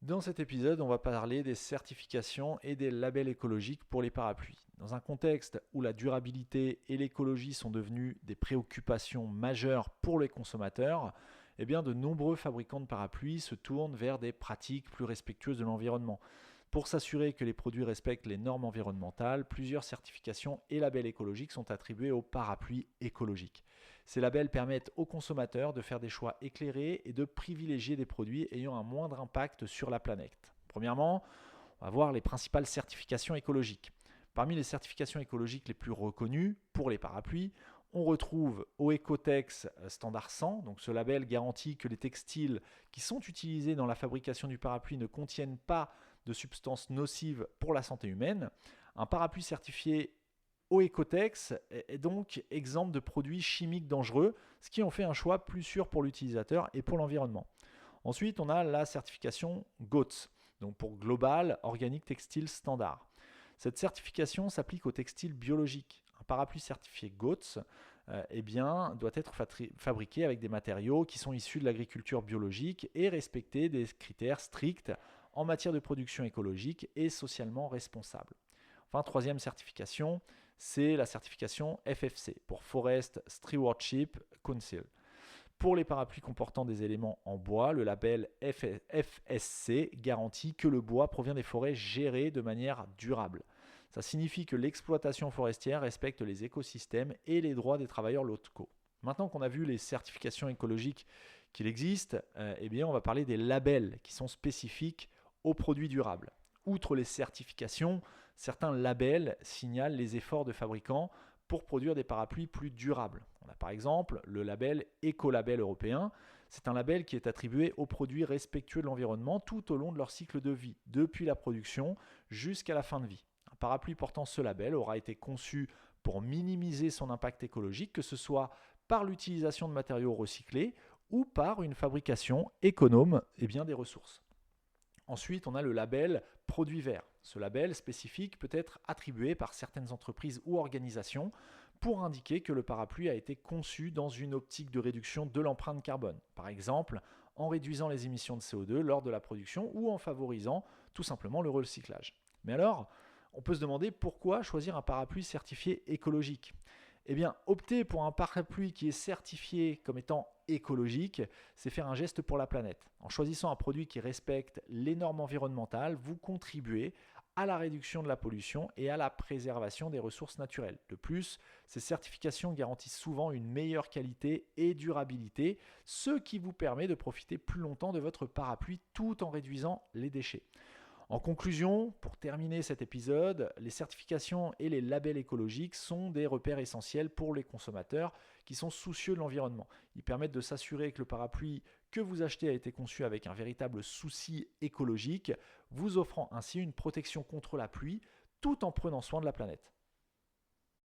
Dans cet épisode, on va parler des certifications et des labels écologiques pour les parapluies. Dans un contexte où la durabilité et l'écologie sont devenues des préoccupations majeures pour les consommateurs, de nombreux fabricants de parapluies se tournent vers des pratiques plus respectueuses de l'environnement. Pour s'assurer que les produits respectent les normes environnementales, plusieurs certifications et labels écologiques sont attribués aux parapluies écologiques. Ces labels permettent aux consommateurs de faire des choix éclairés et de privilégier des produits ayant un moindre impact sur la planète. Premièrement, on va voir les principales certifications écologiques. Parmi les certifications écologiques les plus reconnues pour les parapluies, on retrouve Oecotex Standard 100, donc ce label garantit que les textiles qui sont utilisés dans la fabrication du parapluie ne contiennent pas de substances nocives pour la santé humaine. Un parapluie certifié Oecotex est donc exempt de produits chimiques dangereux, ce qui en fait un choix plus sûr pour l'utilisateur et pour l'environnement. Ensuite, on a la certification GOTS, donc pour Global Organic Textile Standard. Cette certification s'applique aux textiles biologiques. Un parapluie certifié GOTS doit être fabriqué avec des matériaux qui sont issus de l'agriculture biologique et respecter des critères stricts en matière de production écologique et socialement responsable. Enfin, troisième certification, c'est la certification FFC pour Forest Stewardship Council. Pour les parapluies comportant des éléments en bois, le label FSC garantit que le bois provient des forêts gérées de manière durable. Ça signifie que l'exploitation forestière respecte les écosystèmes et les droits des travailleurs locaux. Maintenant qu'on a vu les certifications écologiques qu'il existe, on va parler des labels qui sont spécifiques aux produits durables. Outre les certifications, certains labels signalent les efforts de fabricants pour produire des parapluies plus durables. On a par exemple le label Écolabel européen. C'est un label qui est attribué aux produits respectueux de l'environnement tout au long de leur cycle de vie, depuis la production jusqu'à la fin de vie. Un parapluie portant ce label aura été conçu pour minimiser son impact écologique, que ce soit par l'utilisation de matériaux recyclés ou par une fabrication économe des ressources. Ensuite, on a le label Produit vert. Ce label spécifique peut être attribué par certaines entreprises ou organisations pour indiquer que le parapluie a été conçu dans une optique de réduction de l'empreinte carbone. Par exemple, en réduisant les émissions de CO2 lors de la production ou en favorisant tout simplement le recyclage. Mais alors, on peut se demander pourquoi choisir un parapluie certifié écologique. Opter pour un parapluie qui est certifié comme étant écologique, c'est faire un geste pour la planète. En choisissant un produit qui respecte les normes environnementales, vous contribuez à la réduction de la pollution et à la préservation des ressources naturelles. De plus, ces certifications garantissent souvent une meilleure qualité et durabilité, ce qui vous permet de profiter plus longtemps de votre parapluie tout en réduisant les déchets. En conclusion, pour terminer cet épisode, les certifications et les labels écologiques sont des repères essentiels pour les consommateurs qui sont soucieux de l'environnement. Ils permettent de s'assurer que le parapluie que vous achetez a été conçu avec un véritable souci écologique, vous offrant ainsi une protection contre la pluie tout en prenant soin de la planète.